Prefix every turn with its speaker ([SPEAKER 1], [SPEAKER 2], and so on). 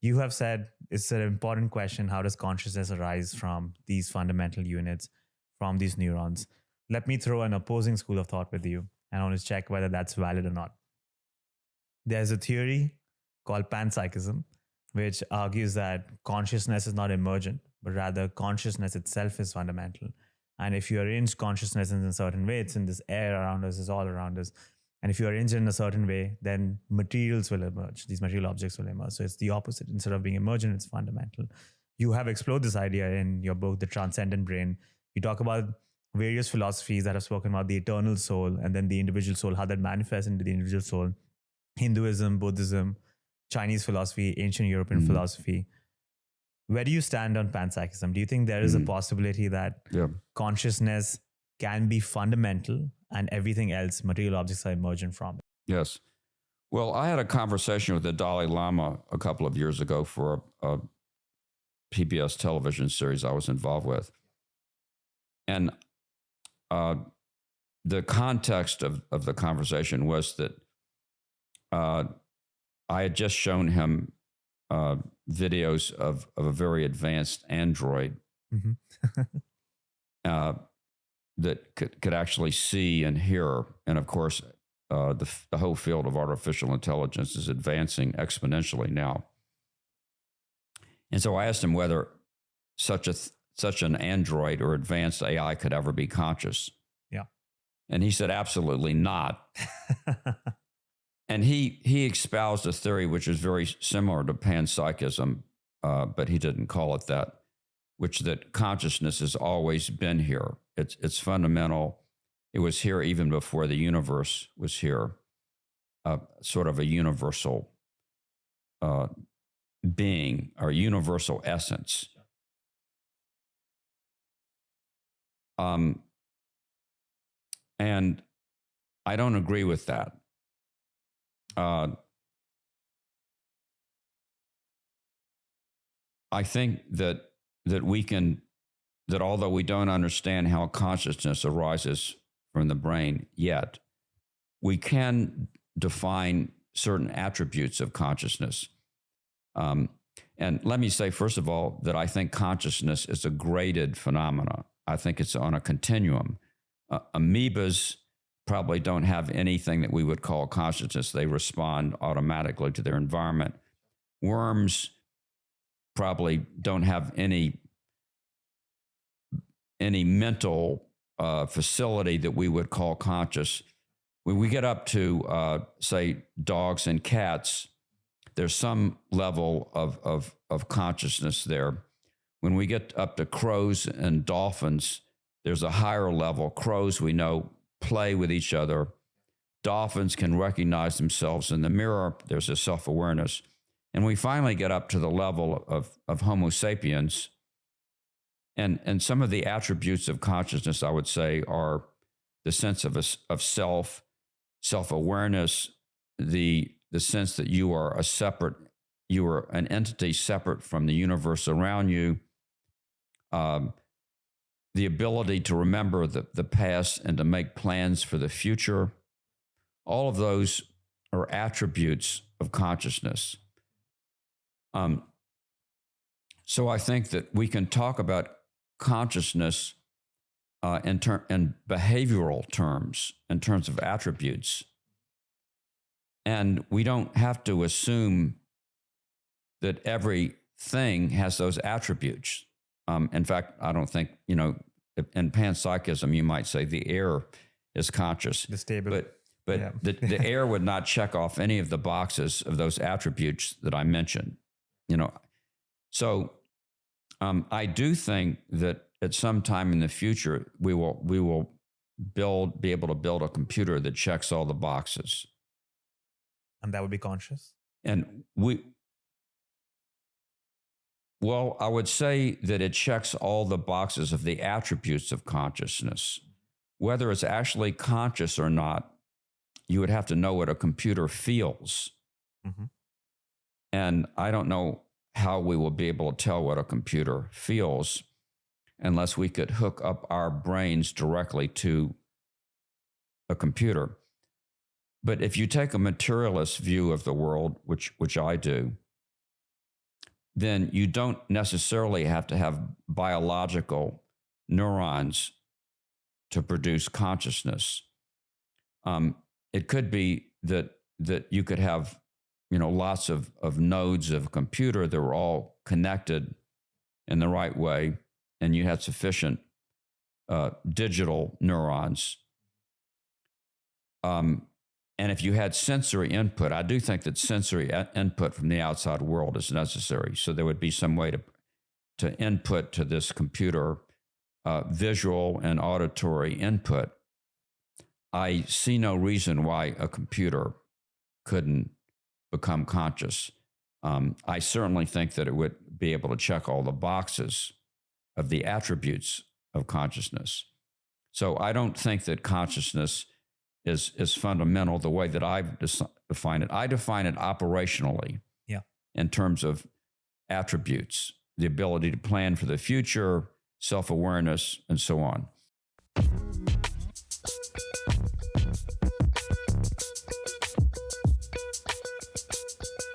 [SPEAKER 1] You have said it's an important question. How does consciousness arise from these fundamental units, from these neurons? Let me throw an opposing school of thought with you, and I want to check whether that's valid or not. There's a theory called Panpsychism, which argues that consciousness is not emergent, but rather consciousness itself is fundamental. And if you arrange consciousness in a certain way, it's in this air around us, it's all around us. And if you arrange it in a certain way, then materials will emerge. These material objects will emerge. So it's the opposite. Instead of being emergent, it's fundamental. You have explored this idea in your book, The Transcendent Brain. You talk about various philosophies that have spoken about the eternal soul and then the individual soul, how that manifests into the individual soul. Hinduism, Buddhism, Chinese philosophy, ancient European philosophy. Where do you stand on panpsychism? Do you think there is a possibility that consciousness can be fundamental and everything else, material objects, are emergent from it?
[SPEAKER 2] Yes. Well, I had a conversation with the Dalai Lama a couple of years ago for a PBS television series I was involved with. And the context of the conversation was that I had just shown him videos of a very advanced android that could actually see and hear. And of course, the whole field of artificial intelligence is advancing exponentially now. And so I asked him whether such an android or advanced AI could ever be conscious.
[SPEAKER 1] Yeah.
[SPEAKER 2] And he said, absolutely not. And he espoused a theory which is very similar to panpsychism, but he didn't call it that, which that consciousness has always been here. It's fundamental. It was here even before the universe was here, sort of a universal being or universal essence. And I don't agree with that. I think that although we don't understand how consciousness arises from the brain yet, we can define certain attributes of consciousness. And let me say, first of all, that I think consciousness is a graded phenomena. I think it's on a continuum. Amoebas probably don't have anything that we would call consciousness. They respond automatically to their environment. Worms probably don't have any mental facility that we would call conscious. When we get up to, say, dogs and cats, there's some level of consciousness there. When we get up to crows and dolphins, there's a higher level. Crows, we know, play with each other. Dolphins can recognize themselves in the mirror. There's a self-awareness. And we finally get up to the level of Homo sapiens. And some of the attributes of consciousness, I would say, are the sense of self-awareness, the sense that you are an entity separate from the universe around you, the ability to remember the past and to make plans for the future. All of those are attributes of consciousness. So I think that we can talk about consciousness in behavioral terms, in terms of attributes. And we don't have to assume that everything has those attributes. In fact, I don't think, in panpsychism, you might say the air is conscious.
[SPEAKER 1] The stable.
[SPEAKER 2] But yeah. the air would not check off any of the boxes of those attributes that I mentioned. So I do think that at some time in the future, we will be able to build a computer that checks all the boxes.
[SPEAKER 1] And that would be conscious?
[SPEAKER 2] And I would say that it checks all the boxes of the attributes of consciousness. Whether it's actually conscious or not, you would have to know what a computer feels.
[SPEAKER 1] Mm-hmm.
[SPEAKER 2] And I don't know how we will be able to tell what a computer feels unless we could hook up our brains directly to a computer. But if you take a materialist view of the world, which I do, then you don't necessarily have to have biological neurons to produce consciousness. It could be that you could have, lots of nodes of a computer that were all connected in the right way, and you had sufficient digital neurons. And if you had sensory input, I do think that sensory input from the outside world is necessary. So there would be some way to input to this computer visual and auditory input. I see no reason why a computer couldn't become conscious. I certainly think that it would be able to check all the boxes of the attributes of consciousness. So I don't think that consciousness is fundamental the way that I define it. I define it operationally, in terms of attributes, the ability to plan for the future, self-awareness, and so on.